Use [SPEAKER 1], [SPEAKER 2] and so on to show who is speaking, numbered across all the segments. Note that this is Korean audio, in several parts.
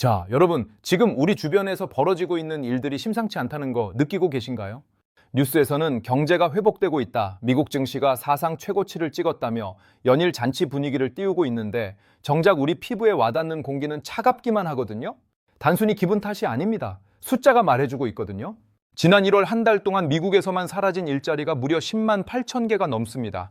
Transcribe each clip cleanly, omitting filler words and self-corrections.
[SPEAKER 1] 자, 여러분, 지금 우리 주변에서 벌어지고 있는 일들이 심상치 않다는 거 느끼고 계신가요? 뉴스에서는 경제가 회복되고 있다, 미국 증시가 사상 최고치를 찍었다며 연일 잔치 분위기를 띄우고 있는데 정작 우리 피부에 와닿는 공기는 차갑기만 하거든요? 단순히 기분 탓이 아닙니다. 숫자가 말해주고 있거든요. 지난 1월 한 달 동안 미국에서만 사라진 일자리가 무려 10만 8천 개가 넘습니다.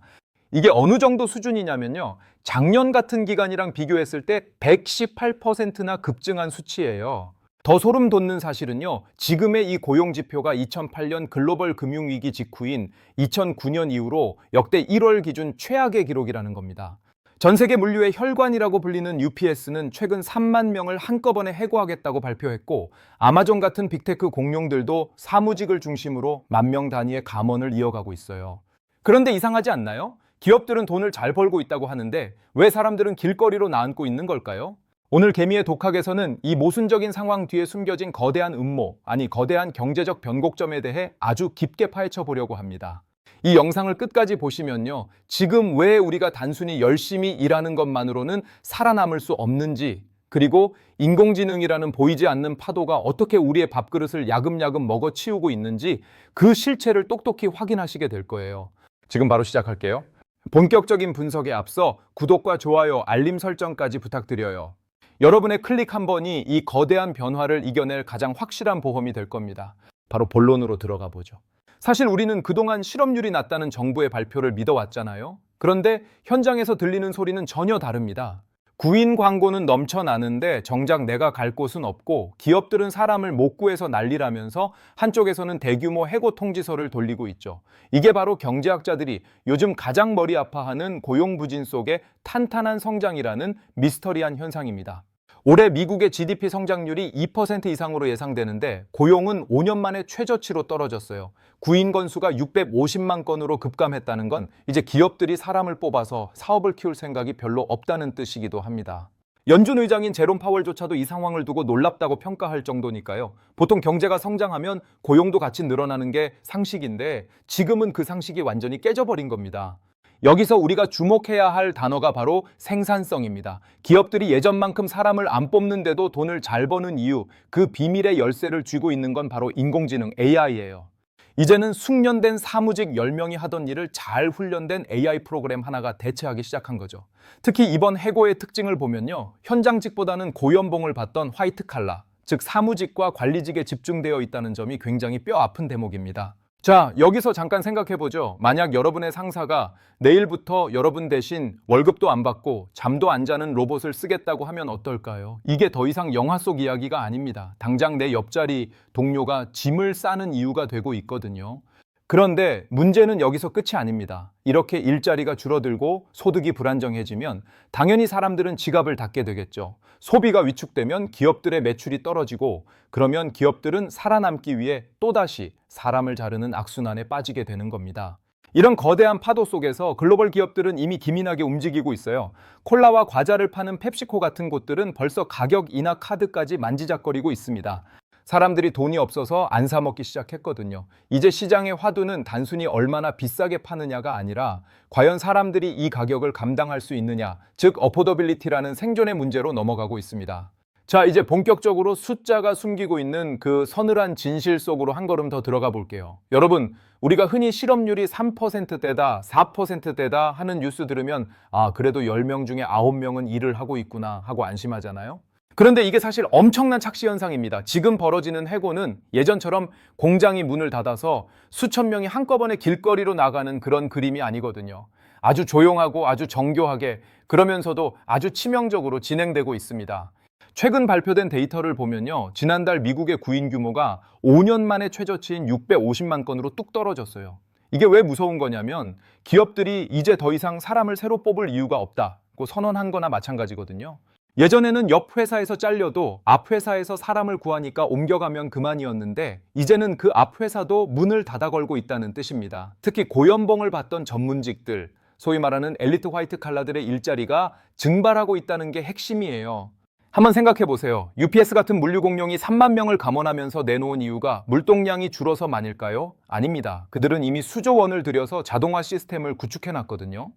[SPEAKER 1] 이게 어느 정도 수준이냐면요. 작년 같은 기간이랑 비교했을 때 118%나 급증한 수치예요. 더 소름 돋는 사실은요. 지금의 이 고용 지표가 2008년 글로벌 금융위기 직후인 2009년 이후로 역대 1월 기준 최악의 기록이라는 겁니다. 전 세계 물류의 혈관이라고 불리는 UPS는 최근 3만 명을 한꺼번에 해고하겠다고 발표했고, 아마존 같은 빅테크 공룡들도 사무직을 중심으로 10,000명 단위의 감원을 이어가고 있어요. 그런데 이상하지 않나요? 기업들은 돈을 잘 벌고 있다고 하는데 왜 사람들은 길거리로 나앉고 있는 걸까요? 오늘 개미의 독학에서는 이 모순적인 상황 뒤에 숨겨진 거대한 음모, 아니 거대한 경제적 변곡점에 대해 아주 깊게 파헤쳐 보려고 합니다. 이 영상을 끝까지 보시면요. 지금 왜 우리가 단순히 열심히 일하는 것만으로는 살아남을 수 없는지, 그리고 인공지능이라는 보이지 않는 파도가 어떻게 우리의 밥그릇을 야금야금 먹어치우고 있는지 그 실체를 똑똑히 확인하시게 될 거예요. 지금 바로 시작할게요. 본격적인 분석에 앞서 구독과 좋아요, 알림 설정까지 부탁드려요. 여러분의 클릭 한 번이 이 거대한 변화를 이겨낼 가장 확실한 보험이 될 겁니다. 바로 본론으로 들어가 보죠. 사실 우리는 그동안 실업률이 낮다는 정부의 발표를 믿어왔잖아요. 그런데 현장에서 들리는 소리는 전혀 다릅니다. 구인 광고는 넘쳐나는데 정작 내가 갈 곳은 없고, 기업들은 사람을 못 구해서 난리라면서 한쪽에서는 대규모 해고 통지서를 돌리고 있죠. 이게 바로 경제학자들이 요즘 가장 머리 아파하는 고용부진 속의 탄탄한 성장이라는 미스터리한 현상입니다. 올해 미국의 GDP 성장률이 2% 이상으로 예상되는데 고용은 5년 만에 최저치로 떨어졌어요. 구인 건수가 650만 건으로 급감했다는 건 이제 기업들이 사람을 뽑아서 사업을 키울 생각이 별로 없다는 뜻이기도 합니다. 연준 의장인 제롬 파월조차도 이 상황을 두고 놀랍다고 평가할 정도니까요. 보통 경제가 성장하면 고용도 같이 늘어나는 게 상식인데 지금은 그 상식이 완전히 깨져버린 겁니다. 여기서 우리가 주목해야 할 단어가 바로 생산성입니다. 기업들이 예전만큼 사람을 안 뽑는데도 돈을 잘 버는 이유, 그 비밀의 열쇠를 쥐고 있는 건 바로 인공지능 AI예요. 이제는 숙련된 사무직 10명이 하던 일을 잘 훈련된 AI 프로그램 하나가 대체하기 시작한 거죠. 특히 이번 해고의 특징을 보면요. 현장직보다는 고연봉을 받던 화이트 칼라, 즉 사무직과 관리직에 집중되어 있다는 점이 굉장히 뼈 아픈 대목입니다. 자, 여기서 잠깐 생각해보죠. 만약 여러분의 상사가 내일부터 여러분 대신 월급도 안 받고 잠도 안 자는 로봇을 쓰겠다고 하면 어떨까요? 이게 더 이상 영화 속 이야기가 아닙니다. 당장 내 옆자리 동료가 짐을 싸는 이유가 되고 있거든요. 그런데 문제는 여기서 끝이 아닙니다. 이렇게 일자리가 줄어들고 소득이 불안정해지면 당연히 사람들은 지갑을 닫게 되겠죠. 소비가 위축되면 기업들의 매출이 떨어지고, 그러면 기업들은 살아남기 위해 또다시 사람을 자르는 악순환에 빠지게 되는 겁니다. 이런 거대한 파도 속에서 글로벌 기업들은 이미 기민하게 움직이고 있어요. 콜라와 과자를 파는 펩시코 같은 곳들은 벌써 가격 인하 카드까지 만지작거리고 있습니다. 사람들이 돈이 없어서 안 사 먹기 시작했거든요. 이제 시장의 화두는 단순히 얼마나 비싸게 파느냐가 아니라 과연 사람들이 이 가격을 감당할 수 있느냐, 즉 어포더빌리티라는 생존의 문제로 넘어가고 있습니다. 자, 이제 본격적으로 숫자가 숨기고 있는 그 서늘한 진실 속으로 한 걸음 더 들어가 볼게요. 여러분, 우리가 흔히 실업률이 3%대다, 4%대다 하는 뉴스 들으면 그래도 10명 중에 9명은 일을 하고 있구나 하고 안심하잖아요. 그런데 이게 사실 엄청난 착시 현상입니다. 지금 벌어지는 해고는 예전처럼 공장이 문을 닫아서 수천 명이 한꺼번에 길거리로 나가는 그런 그림이 아니거든요. 아주 조용하고 아주 정교하게, 그러면서도 아주 치명적으로 진행되고 있습니다. 최근 발표된 데이터를 보면요. 지난달 미국의 구인 규모가 5년 만에 최저치인 650만 건으로 뚝 떨어졌어요. 이게 왜 무서운 거냐면 기업들이 이제 더 이상 사람을 새로 뽑을 이유가 없다고 선언한 거나 마찬가지거든요. 예전에는 옆 회사에서 잘려도 앞 회사에서 사람을 구하니까 옮겨가면 그만이었는데 이제는 그 앞 회사도 문을 닫아 걸고 있다는 뜻입니다. 특히 고연봉을 받던 전문직들, 소위 말하는 엘리트 화이트 칼라들의 일자리가 증발하고 있다는 게 핵심이에요. 한번 생각해 보세요. UPS 같은 물류 공룡이 3만 명을 감원하면서 내놓은 이유가 물동량이 줄어서만일까요? 아닙니다. 그들은 이미 수조 원을 들여서 자동화 시스템을 구축해 놨거든요.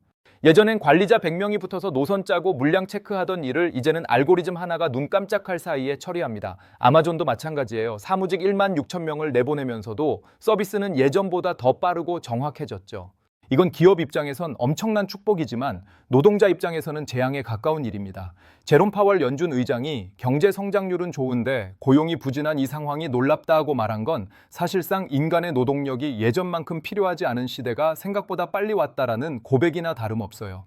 [SPEAKER 1] 예전엔 관리자 100명이 붙어서 노선 짜고 물량 체크하던 일을 이제는 알고리즘 하나가 눈 깜짝할 사이에 처리합니다. 아마존도 마찬가지예요. 사무직 1만 6천 명을 내보내면서도 서비스는 예전보다 더 빠르고 정확해졌죠. 이건 기업 입장에선 엄청난 축복이지만 노동자 입장에서는 재앙에 가까운 일입니다. 제롬 파월 연준 의장이 경제 성장률은 좋은데 고용이 부진한 이 상황이 놀랍다 하고 말한 건 사실상 인간의 노동력이 예전만큼 필요하지 않은 시대가 생각보다 빨리 왔다라는 고백이나 다름없어요.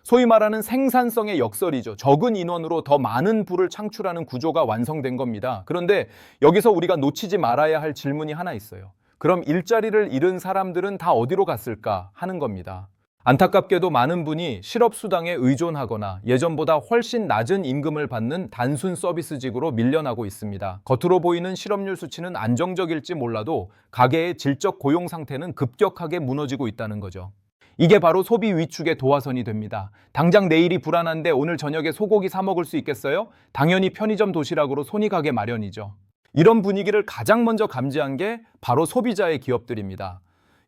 [SPEAKER 1] 소위 말하는 생산성의 역설이죠. 적은 인원으로 더 많은 부를 창출하는 구조가 완성된 겁니다. 그런데 여기서 우리가 놓치지 말아야 할 질문이 하나 있어요. 그럼 일자리를 잃은 사람들은 다 어디로 갔을까 하는 겁니다. 안타깝게도 많은 분이 실업수당에 의존하거나 예전보다 훨씬 낮은 임금을 받는 단순 서비스직으로 밀려나고 있습니다. 겉으로 보이는 실업률 수치는 안정적일지 몰라도 가계의 질적 고용 상태는 급격하게 무너지고 있다는 거죠. 이게 바로 소비 위축의 도화선이 됩니다. 당장 내일이 불안한데 오늘 저녁에 소고기 사 먹을 수 있겠어요? 당연히 편의점 도시락으로 손이 가게 마련이죠. 이런 분위기를 가장 먼저 감지한 게 바로 소비자의 기업들입니다.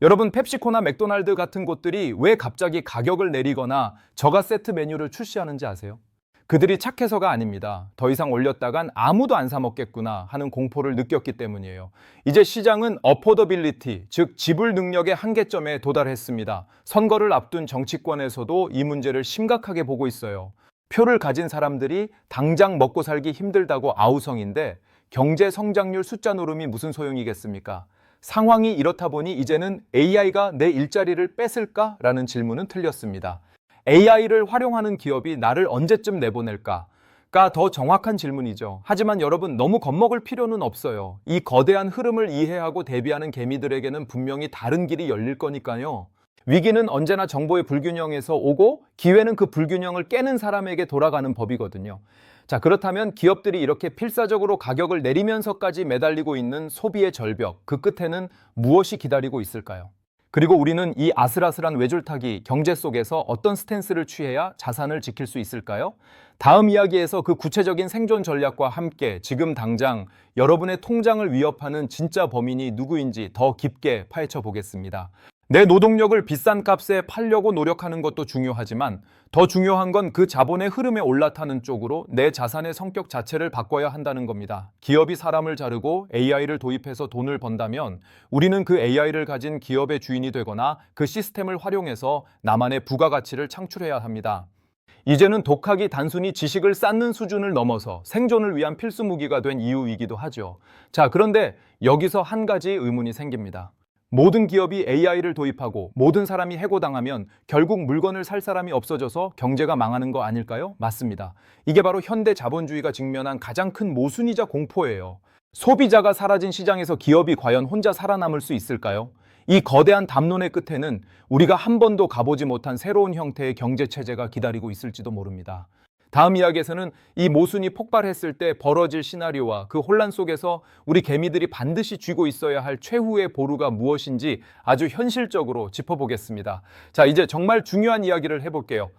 [SPEAKER 1] 여러분, 펩시코나 맥도날드 같은 곳들이 왜 갑자기 가격을 내리거나 저가 세트 메뉴를 출시하는지 아세요? 그들이 착해서가 아닙니다. 더 이상 올렸다간 아무도 안 사 먹겠구나 하는 공포를 느꼈기 때문이에요. 이제 시장은 어포더빌리티, 즉 지불 능력의 한계점에 도달했습니다. 선거를 앞둔 정치권에서도 이 문제를 심각하게 보고 있어요. 표를 가진 사람들이 당장 먹고 살기 힘들다고 아우성인데 경제 성장률 숫자 노름이 무슨 소용이겠습니까? 상황이 이렇다 보니 이제는 AI가 내 일자리를 뺏을까? 라는 질문은 틀렸습니다. AI를 활용하는 기업이 나를 언제쯤 내보낼까?가 더 정확한 질문이죠. 하지만 여러분, 너무 겁먹을 필요는 없어요. 이 거대한 흐름을 이해하고 대비하는 개미들에게는 분명히 다른 길이 열릴 거니까요. 위기는 언제나 정보의 불균형에서 오고 기회는 그 불균형을 깨는 사람에게 돌아가는 법이거든요. 자, 그렇다면 기업들이 이렇게 필사적으로 가격을 내리면서까지 매달리고 있는 소비의 절벽, 그 끝에는 무엇이 기다리고 있을까요? 그리고 우리는 이 아슬아슬한 외줄타기 경제 속에서 어떤 스탠스를 취해야 자산을 지킬 수 있을까요? 다음 이야기에서 그 구체적인 생존 전략과 함께 지금 당장 여러분의 통장을 위협하는 진짜 범인이 누구인지 더 깊게 파헤쳐 보겠습니다. 내 노동력을 비싼 값에 팔려고 노력하는 것도 중요하지만 더 중요한 건 그 자본의 흐름에 올라타는 쪽으로 내 자산의 성격 자체를 바꿔야 한다는 겁니다. 기업이 사람을 자르고 AI를 도입해서 돈을 번다면 우리는 그 AI를 가진 기업의 주인이 되거나 그 시스템을 활용해서 나만의 부가가치를 창출해야 합니다. 이제는 독학이 단순히 지식을 쌓는 수준을 넘어서 생존을 위한 필수 무기가 된 이유이기도 하죠. 자, 그런데 여기서 한 가지 의문이 생깁니다. 모든 기업이 AI를 도입하고 모든 사람이 해고당하면 결국 물건을 살 사람이 없어져서 경제가 망하는 거 아닐까요? 맞습니다. 이게 바로 현대 자본주의가 직면한 가장 큰 모순이자 공포예요. 소비자가 사라진 시장에서 기업이 과연 혼자 살아남을 수 있을까요? 이 거대한 담론의 끝에는 우리가 한 번도 가보지 못한 새로운 형태의 경제체제가 기다리고 있을지도 모릅니다. 다음 이야기에서는 이 모순이 폭발했을 때 벌어질 시나리오와 그 혼란 속에서 우리 개미들이 반드시 쥐고 있어야 할 최후의 보루가 무엇인지 아주 현실적으로 짚어보겠습니다. 자, 이제 정말 중요한 이야기를 해볼게요.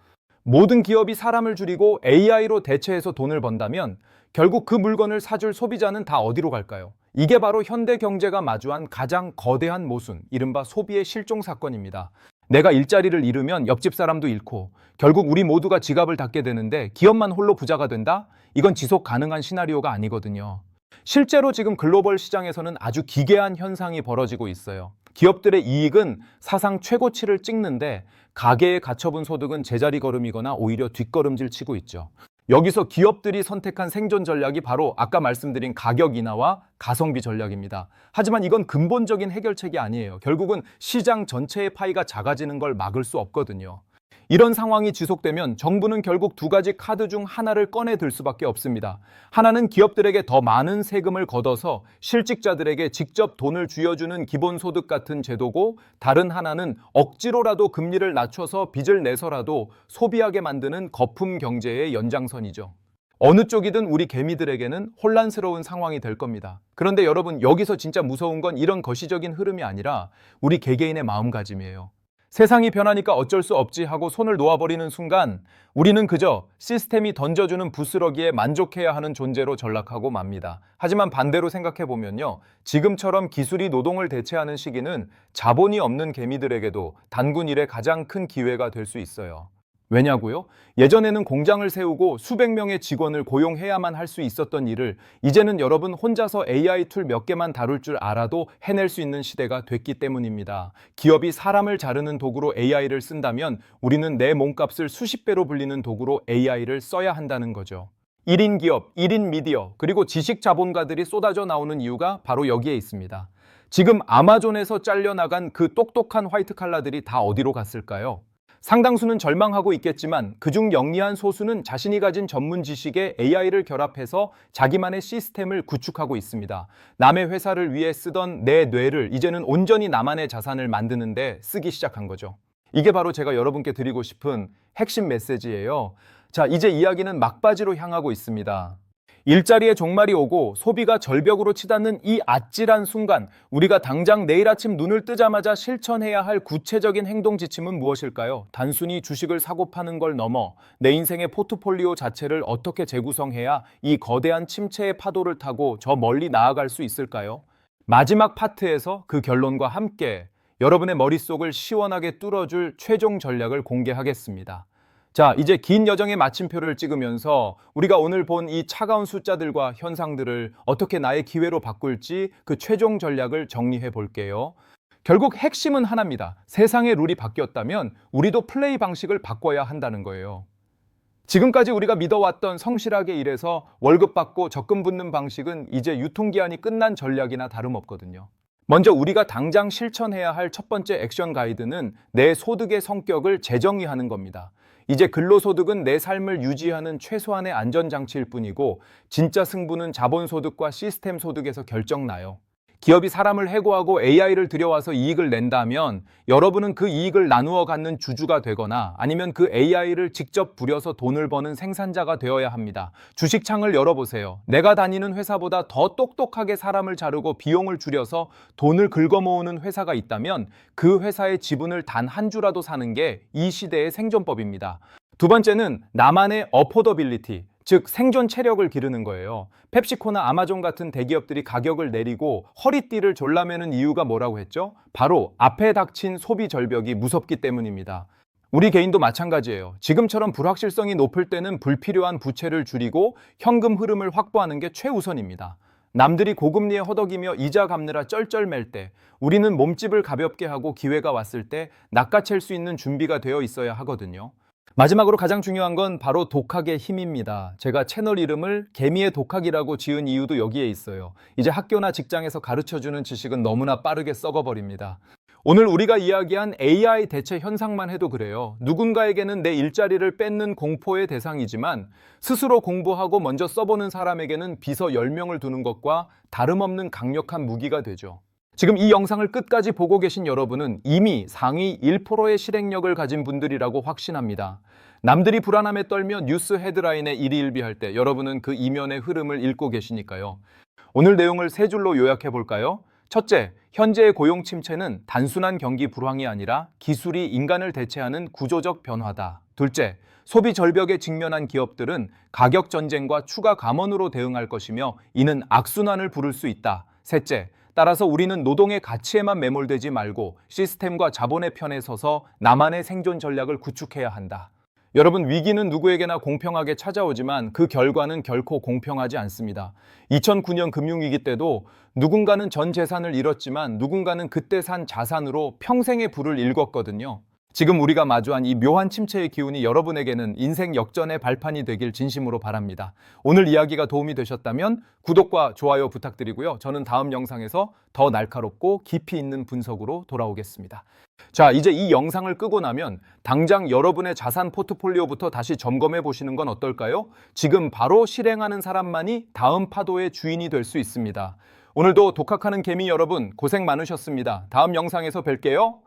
[SPEAKER 1] 모든 기업이 사람을 줄이고 AI로 대체해서 돈을 번다면 결국 그 물건을 사줄 소비자는 다 어디로 갈까요? 이게 바로 현대 경제가 마주한 가장 거대한 모순, 이른바 소비의 실종 사건입니다. 내가 일자리를 잃으면 옆집 사람도 잃고 결국 우리 모두가 지갑을 닫게 되는데 기업만 홀로 부자가 된다? 이건 지속 가능한 시나리오가 아니거든요. 실제로 지금 글로벌 시장에서는 아주 기괴한 현상이 벌어지고 있어요. 기업들의 이익은 사상 최고치를 찍는데 가계의 가처분 소득은 제자리 걸음이거나 오히려 뒷걸음질 치고 있죠. 여기서 기업들이 선택한 생존 전략이 바로 아까 말씀드린 가격 인하와 가성비 전략입니다. 하지만 이건 근본적인 해결책이 아니에요. 결국은 시장 전체의 파이가 작아지는 걸 막을 수 없거든요. 이런 상황이 지속되면 정부는 결국 두 가지 카드 중 하나를 꺼내 들 수밖에 없습니다. 하나는 기업들에게 더 많은 세금을 걷어서 실직자들에게 직접 돈을 쥐어주는 기본소득 같은 제도고, 다른 하나는 억지로라도 금리를 낮춰서 빚을 내서라도 소비하게 만드는 거품 경제의 연장선이죠. 어느 쪽이든 우리 개미들에게는 혼란스러운 상황이 될 겁니다. 그런데 여러분, 여기서 진짜 무서운 건 이런 거시적인 흐름이 아니라 우리 개개인의 마음가짐이에요. 세상이 변하니까 어쩔 수 없지 하고 손을 놓아버리는 순간 우리는 그저 시스템이 던져주는 부스러기에 만족해야 하는 존재로 전락하고 맙니다. 하지만 반대로 생각해보면요. 지금처럼 기술이 노동을 대체하는 시기는 자본이 없는 개미들에게도 단군 일의 가장 큰 기회가 될 수 있어요. 왜냐고요? 예전에는 공장을 세우고 수백 명의 직원을 고용해야만 할 수 있었던 일을 이제는 여러분 혼자서 AI 툴 몇 개만 다룰 줄 알아도 해낼 수 있는 시대가 됐기 때문입니다. 기업이 사람을 자르는 도구로 AI를 쓴다면 우리는 내 몸값을 수십 배로 불리는 도구로 AI를 써야 한다는 거죠. 1인 기업, 1인 미디어, 그리고 지식 자본가들이 쏟아져 나오는 이유가 바로 여기에 있습니다. 지금 아마존에서 잘려나간 그 똑똑한 화이트 칼라들이 다 어디로 갔을까요? 상당수는 절망하고 있겠지만 그중 영리한 소수는 자신이 가진 전문 지식에 AI를 결합해서 자기만의 시스템을 구축하고 있습니다. 남의 회사를 위해 쓰던 내 뇌를 이제는 온전히 나만의 자산을 만드는 데 쓰기 시작한 거죠. 이게 바로 제가 여러분께 드리고 싶은 핵심 메시지예요. 자, 이제 이야기는 막바지로 향하고 있습니다. 일자리의 종말이 오고 소비가 절벽으로 치닫는 이 아찔한 순간 우리가 당장 내일 아침 눈을 뜨자마자 실천해야 할 구체적인 행동 지침은 무엇일까요? 단순히 주식을 사고 파는 걸 넘어 내 인생의 포트폴리오 자체를 어떻게 재구성해야 이 거대한 침체의 파도를 타고 저 멀리 나아갈 수 있을까요? 마지막 파트에서 그 결론과 함께 여러분의 머릿속을 시원하게 뚫어줄 최종 전략을 공개하겠습니다. 자, 이제 긴 여정의 마침표를 찍으면서 우리가 오늘 본 이 차가운 숫자들과 현상들을 어떻게 나의 기회로 바꿀지 그 최종 전략을 정리해 볼게요. 결국 핵심은 하나입니다. 세상의 룰이 바뀌었다면 우리도 플레이 방식을 바꿔야 한다는 거예요. 지금까지 우리가 믿어왔던 성실하게 일해서 월급 받고 적금 붙는 방식은 이제 유통기한이 끝난 전략이나 다름없거든요. 먼저 우리가 당장 실천해야 할 첫 번째 액션 가이드는 내 소득의 성격을 재정의하는 겁니다. 이제 근로소득은 내 삶을 유지하는 최소한의 안전장치일 뿐이고 진짜 승부는 자본소득과 시스템 소득에서 결정나요. 기업이 사람을 해고하고 AI를 들여와서 이익을 낸다면 여러분은 그 이익을 나누어 갖는 주주가 되거나 아니면 그 AI를 직접 부려서 돈을 버는 생산자가 되어야 합니다. 주식창을 열어보세요. 내가 다니는 회사보다 더 똑똑하게 사람을 자르고 비용을 줄여서 돈을 긁어모으는 회사가 있다면 그 회사의 지분을 단 한 주라도 사는 게 이 시대의 생존법입니다. 두 번째는 나만의 어포더빌리티, 즉 생존 체력을 기르는 거예요. 펩시코나 아마존 같은 대기업들이 가격을 내리고 허리띠를 졸라매는 이유가 뭐라고 했죠? 바로 앞에 닥친 소비 절벽이 무섭기 때문입니다. 우리 개인도 마찬가지예요. 지금처럼 불확실성이 높을 때는 불필요한 부채를 줄이고 현금 흐름을 확보하는 게 최우선입니다. 남들이 고금리에 허덕이며 이자 갚느라 쩔쩔맬 때 우리는 몸집을 가볍게 하고 기회가 왔을 때 낚아챌 수 있는 준비가 되어 있어야 하거든요. 마지막으로 가장 중요한 건 바로 독학의 힘입니다. 제가 채널 이름을 개미의 독학이라고 지은 이유도 여기에 있어요. 이제 학교나 직장에서 가르쳐주는 지식은 너무나 빠르게 썩어버립니다. 오늘 우리가 이야기한 AI 대체 현상만 해도 그래요. 누군가에게는 내 일자리를 뺏는 공포의 대상이지만 스스로 공부하고 먼저 써보는 사람에게는 비서 10명을 두는 것과 다름없는 강력한 무기가 되죠. 지금 이 영상을 끝까지 보고 계신 여러분은 이미 상위 1%의 실행력을 가진 분들이라고 확신합니다. 남들이 불안함에 떨며 뉴스 헤드라인에 일희일비할 때 여러분은 그 이면의 흐름을 읽고 계시니까요. 오늘 내용을 세 줄로 요약해 볼까요? 첫째, 현재의 고용 침체는 단순한 경기 불황이 아니라 기술이 인간을 대체하는 구조적 변화다. 둘째, 소비 절벽에 직면한 기업들은 가격 전쟁과 추가 감원으로 대응할 것이며 이는 악순환을 부를 수 있다. 셋째, 따라서 우리는 노동의 가치에만 매몰되지 말고 시스템과 자본의 편에 서서 나만의 생존 전략을 구축해야 한다. 여러분, 위기는 누구에게나 공평하게 찾아오지만 그 결과는 결코 공평하지 않습니다. 2009년 금융위기 때도 누군가는 전 재산을 잃었지만 누군가는 그때 산 자산으로 평생의 부를 일궜거든요. 지금 우리가 마주한 이 묘한 침체의 기운이 여러분에게는 인생 역전의 발판이 되길 진심으로 바랍니다. 오늘 이야기가 도움이 되셨다면 구독과 좋아요 부탁드리고요. 저는 다음 영상에서 더 날카롭고 깊이 있는 분석으로 돌아오겠습니다. 자, 이제 이 영상을 끄고 나면 당장 여러분의 자산 포트폴리오부터 다시 점검해 보시는 건 어떨까요? 지금 바로 실행하는 사람만이 다음 파도의 주인이 될 수 있습니다. 오늘도 독학하는 개미 여러분 고생 많으셨습니다. 다음 영상에서 뵐게요.